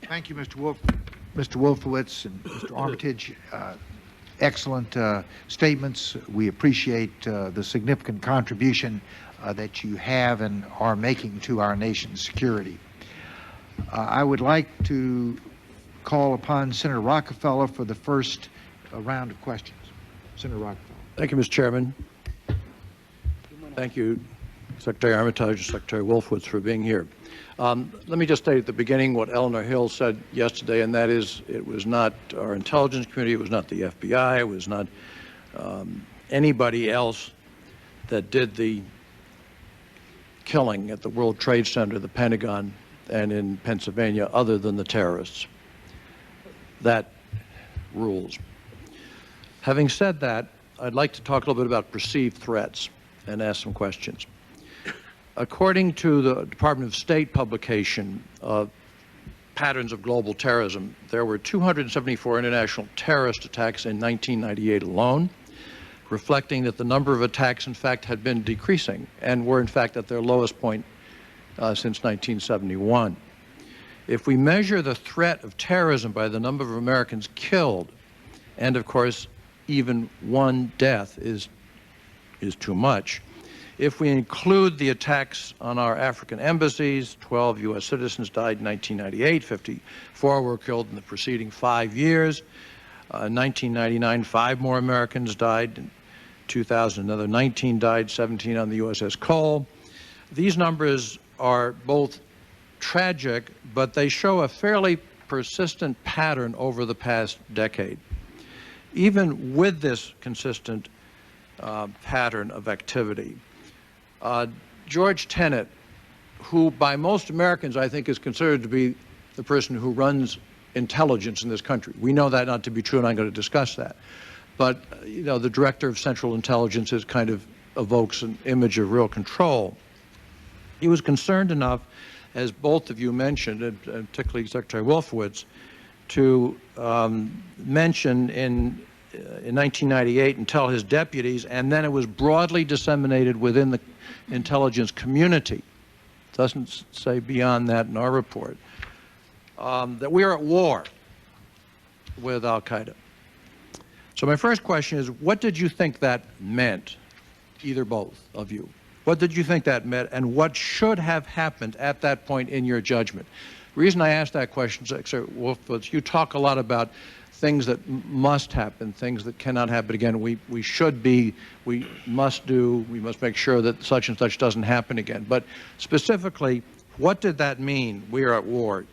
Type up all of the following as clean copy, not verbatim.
Thank you, Mr. Wolfowitz and Mr. Armitage. Excellent statements. We appreciate the significant contribution that you have and are making to our nation's security. I would like to call upon Senator Rockafeller for the first round of questions. Senator Rockafeller. Thank you, Mr. Chairman. Thank you, Secretary Armitage and Secretary Wolfowitz, for being here. Let me just state at the beginning what Eleanor Hill said yesterday, and that is it was not our intelligence community, it was not the FBI, it was not anybody else that did the killing at the World Trade Center, the Pentagon, and in Pennsylvania, other than the terrorists. That rules. Having said that, I'd like to talk a little bit about perceived threats and ask some questions. According to the Department of State publication of Patterns of Global Terrorism, there were 274 international terrorist attacks in 1998 alone, reflecting that the number of attacks, in fact, had been decreasing and were, in fact, at their lowest point since 1971. If we measure the threat of terrorism by the number of Americans killed, and of course, even one death is too much. If we include the attacks on our African embassies, 12 U.S. citizens died in 1998, 54 were killed in the preceding 5 years. In 1999, 5 more Americans died. In 2000, another 19 died, 17 on the USS Cole. These numbers are both tragic, but they show a fairly persistent pattern over the past decade. Even with this consistent pattern of activity, George Tenet, who by most Americans I think is considered to be the person who runs intelligence in this country. We know that not to be true, and I'm going to discuss that. But, you know, the director of Central Intelligence is kind of evokes an image of real control. He was concerned enough, as both of you mentioned, and particularly Secretary Wolfowitz, to mention in 1998 and tell his deputies, and then it was broadly disseminated within the intelligence community, it doesn't say beyond that in our report, that we are at war with al-Qaeda. So my first question is, what did you think that meant, either both of you? What did you think that meant, and what should have happened at that point in your judgment? The reason I asked that question, Secretary Wolfowitz, you talk a lot about things that must happen, things that cannot happen again. We must make sure that such and such doesn't happen again. But specifically, what did that mean, we are at war,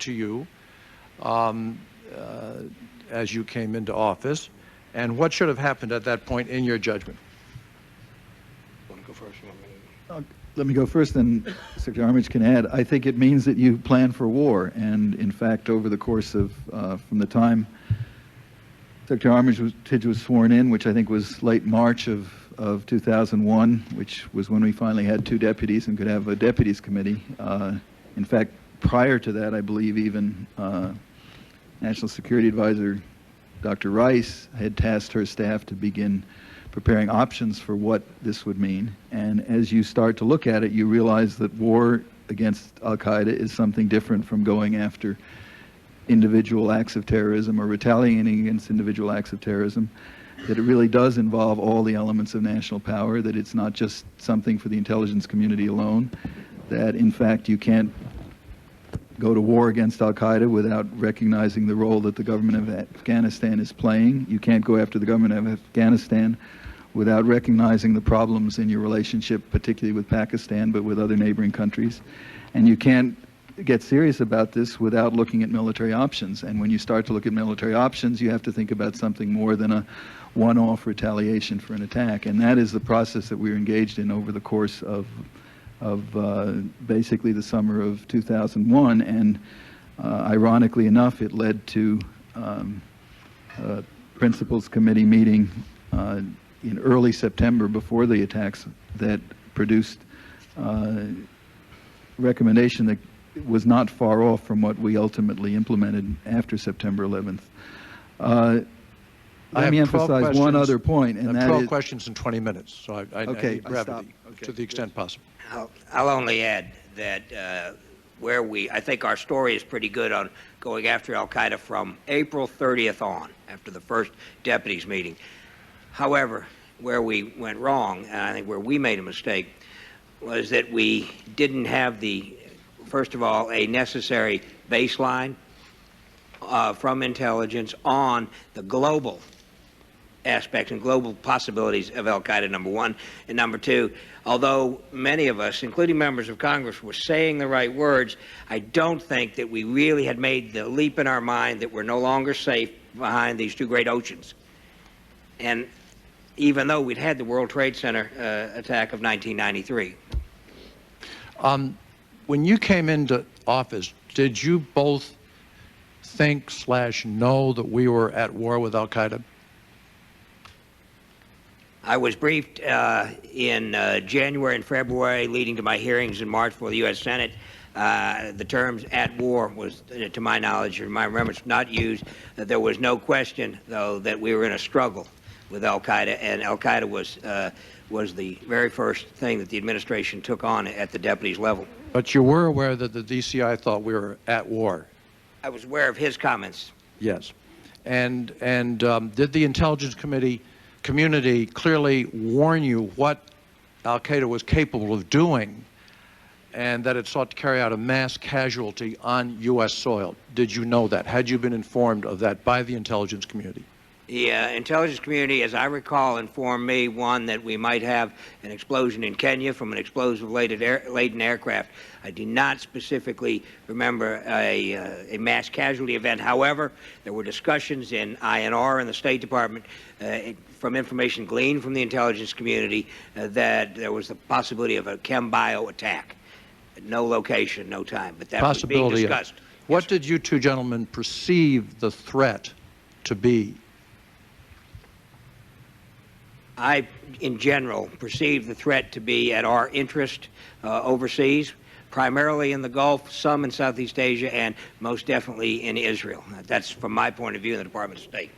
to you as you came into office, and what should have happened at that point in your judgment? Want to go first? Let me go first, then Secretary Armitage can add. I think it means that you plan for war, and in fact, over the course of, from the time Secretary Armitage was sworn in, which I think was late March of 2001, which was when we finally had 2 deputies and could have a deputies committee. In fact, prior to that, I believe even National Security Advisor Dr. Rice had tasked her staff to begin preparing options for what this would mean. And as you start to look at it, you realize that war against al-Qaeda is something different from going after individual acts of terrorism or retaliating against individual acts of terrorism, that it really does involve all the elements of national power, that it's not just something for the intelligence community alone, that in fact you can't go to war against al-Qaeda without recognizing the role that the government of Afghanistan is playing. You can't go after the government of Afghanistan without recognizing the problems in your relationship, particularly with Pakistan, but with other neighboring countries. And you can't get serious about this without looking at military options. And when you start to look at military options, you have to think about something more than a one-off retaliation for an attack. And that is the process that we're engaged in over the course of basically the summer of 2001. And ironically enough, it led to a Principals Committee meeting in early September before the attacks that produced recommendation that was not far off from what we ultimately implemented after September 11th. Let me emphasize one other point, and that is 12 questions in 20 minutes, so I need brevity to the extent possible. I'll only add that I think our story is pretty good on going after al-Qaeda from April 30th on, after the first deputies meeting. However, where we went wrong, and I think where we made a mistake, was that we didn't have first of all, a necessary baseline from intelligence on the global aspects and global possibilities of al-Qaeda, number one. And number two, although many of us, including members of Congress, were saying the right words, I don't think that we really had made the leap in our mind that we're no longer safe behind these two great oceans. And even though we'd had the World Trade Center attack of 1993. When you came into office, did you both think/know that we were at war with al-Qaeda? I was briefed in January and February, leading to my hearings in March for the U.S. Senate. The terms "at war" was, to my knowledge or my remembrance, not used. That there was no question, though, that we were in a struggle with al-Qaeda, and al-Qaeda was the very first thing that the administration took on at the deputies level. But you were aware that the DCI thought we were at war? I was aware of his comments. Yes. And did the intelligence community clearly warn you what al-Qaeda was capable of doing and that it sought to carry out a mass casualty on U.S. soil? Did you know that? Had you been informed of that by the intelligence community? The intelligence community, as I recall, informed me, one, that we might have an explosion in Kenya from an explosive-laden aircraft. I do not specifically remember a mass casualty event. However, there were discussions in INR and the State Department from information gleaned from the intelligence community that there was the possibility of a chem-bio attack. No location, no time, but that was being discussed. What did you two gentlemen perceive the threat to be? I, in general, perceive the threat to be at our interest overseas, primarily in the Gulf, some in Southeast Asia, and most definitely in Israel. That's from my point of view in the Department of State.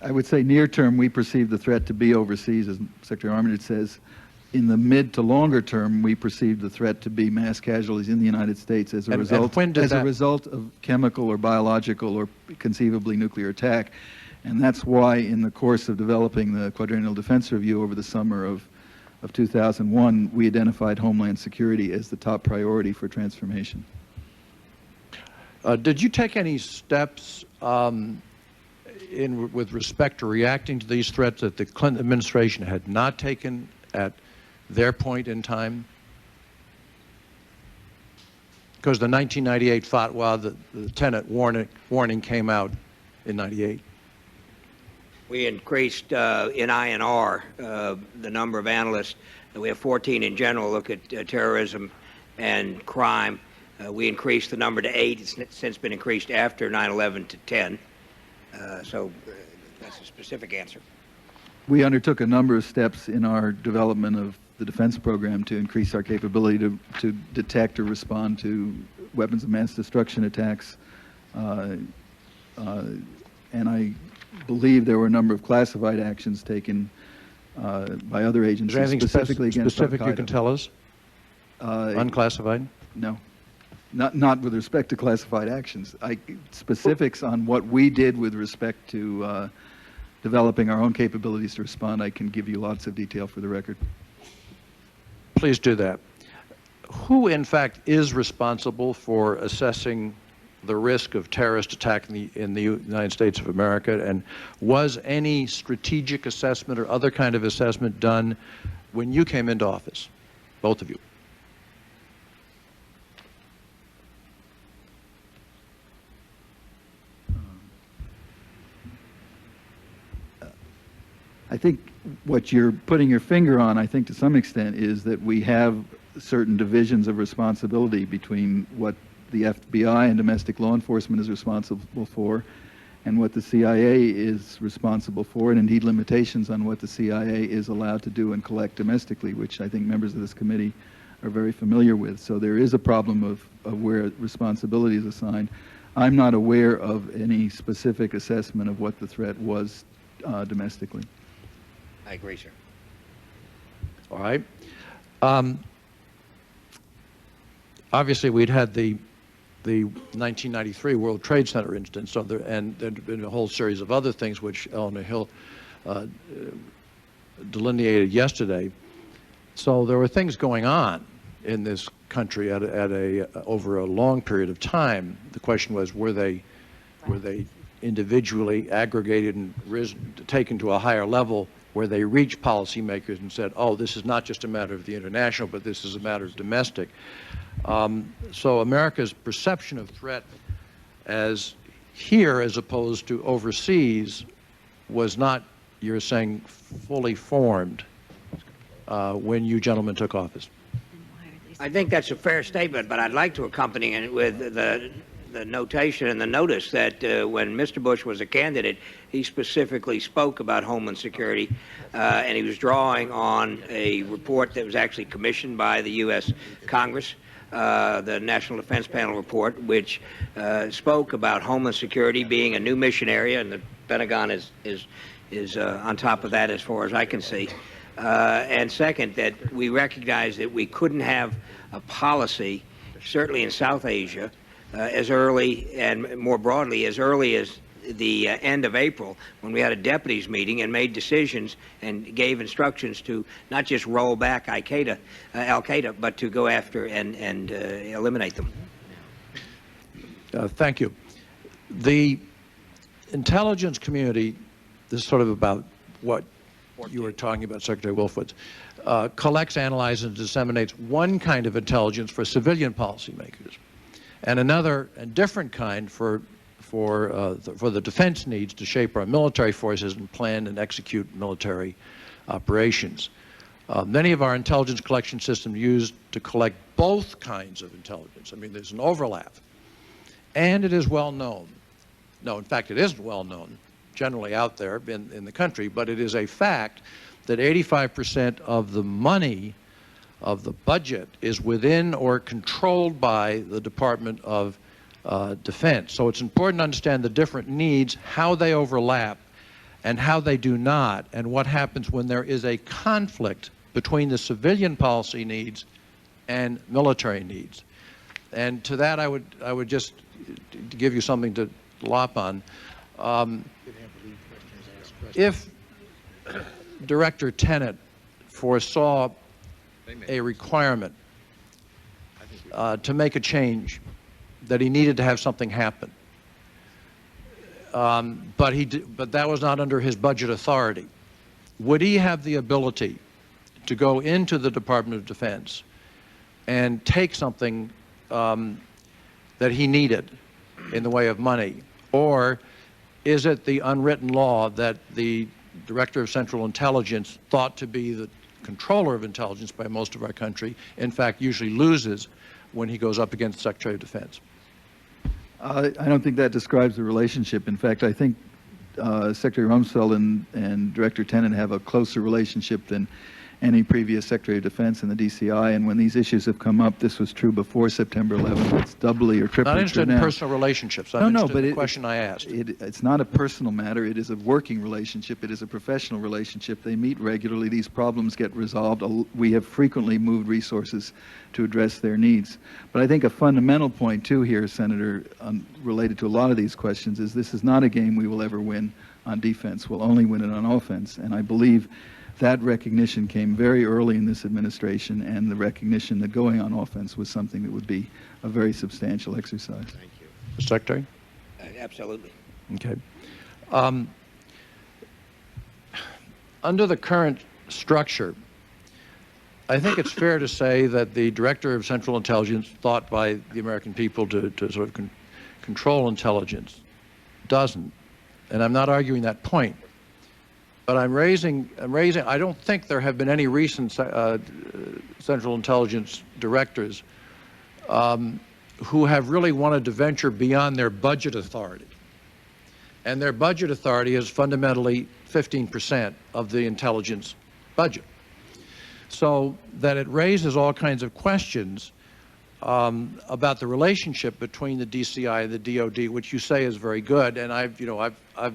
I would say near term, we perceive the threat to be overseas, as Secretary Armitage says. In the mid to longer term, we perceive the threat to be mass casualties in the United States as a result of chemical or biological or conceivably nuclear attack. And that's why, in the course of developing the Quadrennial Defense Review over the summer of 2001, we identified Homeland Security as the top priority for transformation. Did you take any steps with respect to reacting to these threats that the Clinton administration had not taken at their point in time? Because the 1998 fatwa, the Tenet warning came out in '98. We increased in INR the number of analysts. We have 14 in general look at terrorism and crime. We increased the number to 8. It's since been increased after 9/11 to 10. So that's a specific answer. We undertook a number of steps in our development of the defense program to increase our capability to detect or respond to weapons of mass destruction attacks. And I believe there were a number of classified actions taken by other agencies, Is there anything specifically against specific al-Qaeda. you can tell us? Unclassified? No, not with respect to classified actions. Specifics on what we did with respect to developing our own capabilities to respond, I can give you lots of detail for the record. Please do that. Who, in fact, is responsible for assessing the risk of terrorist attack in the United States of America, and was any strategic assessment or other kind of assessment done when you came into office, both of you? I think what you're putting your finger on, I think to some extent, is that we have certain divisions of responsibility between what the FBI and domestic law enforcement is responsible for and what the CIA is responsible for, and indeed limitations on what the CIA is allowed to do and collect domestically, which I think members of this committee are very familiar with. So there is a problem of where responsibility is assigned. I'm not aware of any specific assessment of what the threat was domestically. I agree, sir. All right. obviously we'd had the 1993 World Trade Center instance, and there'd been a whole series of other things which Eleanor Hill delineated yesterday. So there were things going on in this country over a long period of time. The question was, were they individually aggregated and taken to a higher level where they reached policymakers and said, oh, this is not just a matter of the international, but this is a matter of domestic. So America's perception of threat as here as opposed to overseas was not, you're saying, fully formed when you gentlemen took office. I think that's a fair statement, but I'd like to accompany it with the notation and the notice that when Mr. Bush was a candidate, he specifically spoke about Homeland Security, and he was drawing on a report that was actually commissioned by the U.S. Congress, the National Defense Panel report, which spoke about Homeland Security being a new mission area, and the Pentagon is on top of that as far as I can see. And second, that we recognize that we couldn't have a policy, certainly in South Asia, as early and more broadly as early as the end of April, when we had a deputies meeting and made decisions and gave instructions to not just roll back Al Qaeda, but to go after and eliminate them. Thank you. The intelligence community, this is sort of about what you were talking about, Secretary Wolfowitz, collects, analyzes, and disseminates one kind of intelligence for civilian policymakers, and another and different kind for the defense needs to shape our military forces and plan and execute military operations. Many of our intelligence collection systems used to collect both kinds of intelligence. I mean, there's an overlap, and it is well known. No, in fact, it isn't well known generally out there in the country, but it is a fact that 85% of the money of the budget is within or controlled by the Department of Defense. So it's important to understand the different needs, how they overlap, and how they do not, and what happens when there is a conflict between the civilian policy needs and military needs. And to that, I would just give you something to lop on. If Director Tenet foresaw a requirement to make a change, that he needed to have something happen, but that was not under his budget authority, would he have the ability to go into the Department of Defense and take something that he needed in the way of money? Or is it the unwritten law that the Director of Central Intelligence, thought to be the controller of intelligence by most of our country, in fact usually loses when he goes up against the Secretary of Defense? I don't think that describes the relationship. In fact, I think Secretary Rumsfeld and Director Tenet have a closer relationship than any previous Secretary of Defense in the DCI, and when these issues have come up, this was true before September 11th. It's doubly or triply true now. Not interested in personal relationships. I'm interested in the question I asked. It's not a personal matter. It is a working relationship. It is a professional relationship. They meet regularly. These problems get resolved. We have frequently moved resources to address their needs. But I think a fundamental point, too, here, Senator, related to a lot of these questions, is this is not a game we will ever win on defense. We'll only win it on offense. And I believe that recognition came very early in this administration, and the recognition that going on offense was something that would be a very substantial exercise. Thank you. Mr. Secretary? Absolutely. Okay. Under the current structure, I think it's fair to say that the Director of Central Intelligence, thought by the American people to sort of control intelligence, doesn't. And I'm not arguing that point. But I'm raising, I don't think there have been any recent Central Intelligence directors who have really wanted to venture beyond their budget authority. And their budget authority is fundamentally 15% of the intelligence budget. So that it raises all kinds of questions about the relationship between the DCI and the DOD, which you say is very good. And I've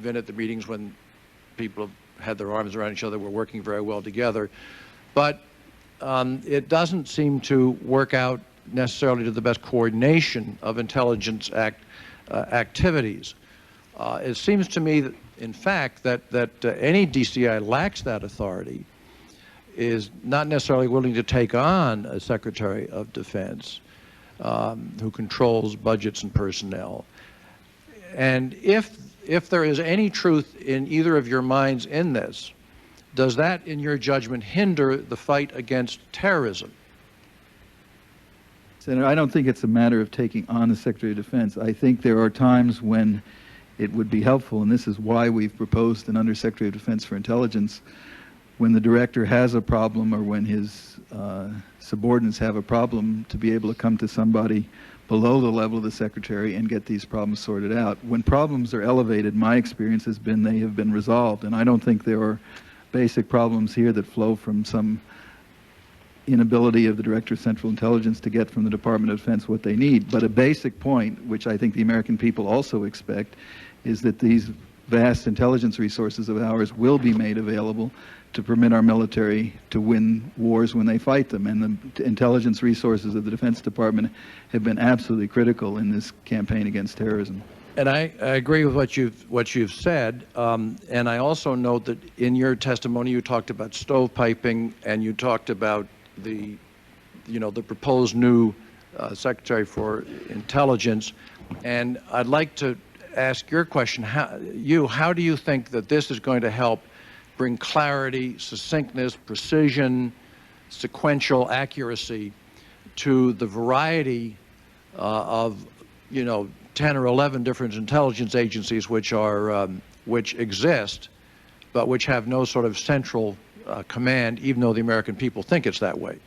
been at the meetings when people have had their arms around each other. We're working very well together. But it doesn't seem to work out necessarily to the best coordination of intelligence activities. It seems to me that, in fact, that any DCI lacks that authority, is not necessarily willing to take on a Secretary of Defense who controls budgets and personnel. And if there is any truth in either of your minds in this, does that, in your judgment, hinder the fight against terrorism? Senator, I don't think it's a matter of taking on the Secretary of Defense. I think there are times when it would be helpful, and this is why we've proposed an Undersecretary of Defense for Intelligence, when the director has a problem or when his subordinates have a problem, to be able to come to somebody below the level of the secretary and get these problems sorted out. When problems are elevated, my experience has been they have been resolved, and I don't think there are basic problems here that flow from some inability of the Director of Central Intelligence to get from the Department of Defense what they need. But a basic point, which I think the American people also expect, is that these vast intelligence resources of ours will be made available to permit our military to win wars when they fight them. And the intelligence resources of the Defense Department have been absolutely critical in this campaign against terrorism. And I agree with what you've said, and I also note that in your testimony you talked about stovepiping, and you talked about the proposed new Secretary for Intelligence. And I'd like to ask your question: how do you think that this is going to help bring clarity, succinctness, precision, sequential accuracy to the variety of 10 or 11 different intelligence agencies which exist, but which have no sort of central command, even though the American people think it's that way?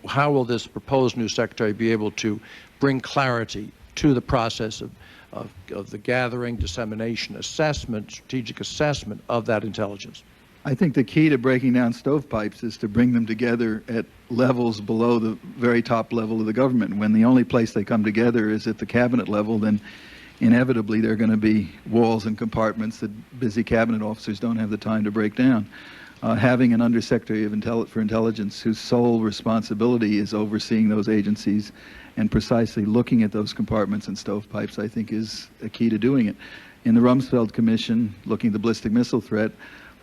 How will this proposed new secretary be able to bring clarity to the process of the gathering, dissemination, assessment, strategic assessment of that intelligence? I think the key to breaking down stovepipes is to bring them together at levels below the very top level of the government. When the only place they come together is at the cabinet level, then inevitably there are going to be walls and compartments that busy cabinet officers don't have the time to break down. Having an Undersecretary for Intelligence whose sole responsibility is overseeing those agencies and precisely looking at those compartments and stovepipes, I think, is a key to doing it. In the Rumsfeld Commission, looking at the ballistic missile threat,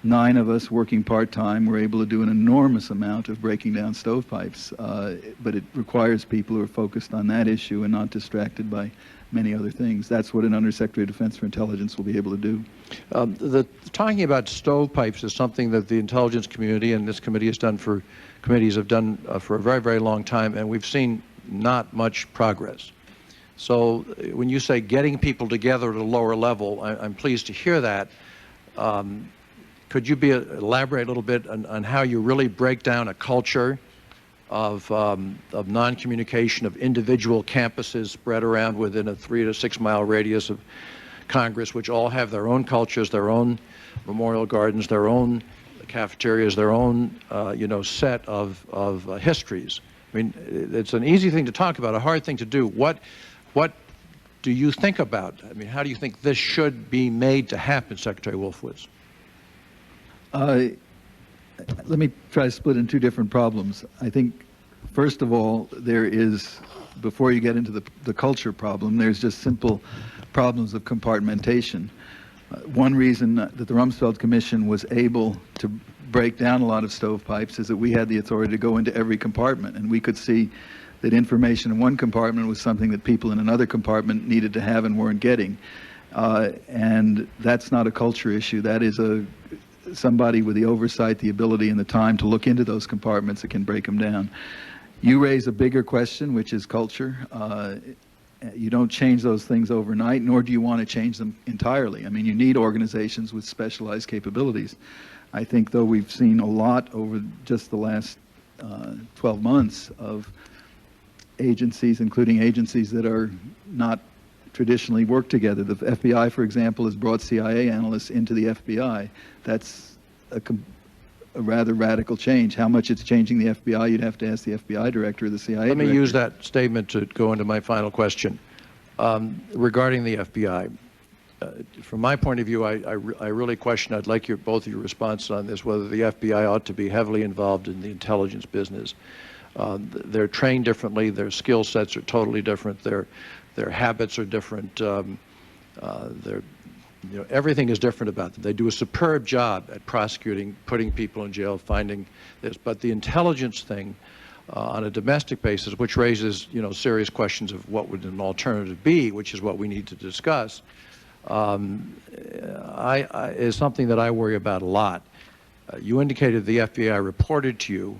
9 of us working part-time were able to do an enormous amount of breaking down stovepipes, but it requires people who are focused on that issue and not distracted by many other things. That's what an Undersecretary of Defense for Intelligence will be able to do. Talking about stovepipes is something that the intelligence community and this committee has done for a very, very long time, and we've seen not much progress. So when you say getting people together at a lower level, I'm pleased to hear that. Could you elaborate a little bit on how you really break down a culture of non-communication, of individual campuses spread around within a 3 to 6 mile radius of Congress, which all have their own cultures, their own memorial gardens, their own cafeterias, their own set of histories? I mean, it's an easy thing to talk about, a hard thing to do. What do you think about? I mean, how do you think this should be made to happen, Secretary Wolfowitz? Let me try to split in 2 different problems. I think, first of all, there is, before you get into the culture problem, there's just simple problems of compartmentation. One reason that the Rumsfeld Commission was able to break down a lot of stovepipes is that we had the authority to go into every compartment, and we could see that information in one compartment was something that people in another compartment needed to have and weren't getting. And that's not a culture issue. That is somebody with the oversight, the ability, and the time to look into those compartments that can break them down. You raise a bigger question, which is culture. You don't change those things overnight, nor do you want to change them entirely. I mean, you need organizations with specialized capabilities. I think, though, we've seen a lot over just the last 12 months of agencies, including agencies that are not traditionally work together. The FBI, for example, has brought CIA analysts into the FBI. That's a rather radical change. How much it's changing the FBI, you'd have to ask the FBI director or the CIA director. Let me use that statement to go into my final question. Regarding the FBI, from my point of view, I really question, I'd like both of your responses on this, whether the FBI ought to be heavily involved in the intelligence business. They're trained differently. Their skill sets are totally different. Their habits are different. Everything is different about them. They do a superb job at prosecuting, putting people in jail, finding this. But the intelligence thing on a domestic basis, which raises, serious questions of what would an alternative be, which is what we need to discuss, is something that I worry about a lot. You indicated the FBI reported to you,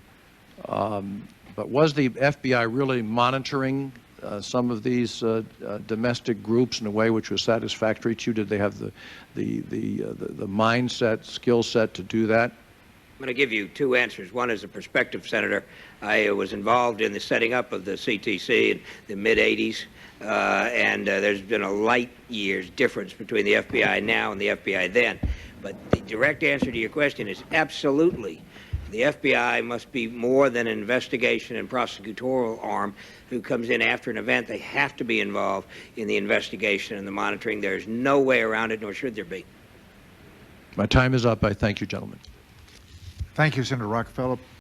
but was the FBI really monitoring some of these domestic groups in a way which was satisfactory to you? Did they have the mindset, skill set to do that? I'm going to give you two answers. One is a prospective senator. I was involved in the setting up of the CTC in the mid-'80s, and there's been a light years difference between the FBI now and the FBI then. But the direct answer to your question is absolutely. The FBI must be more than an investigation and prosecutorial arm who comes in after an event. They have to be involved in the investigation and the monitoring. There's no way around it, nor should there be. My time is up. I thank you, gentlemen. Thank you, Senator Rockafeller.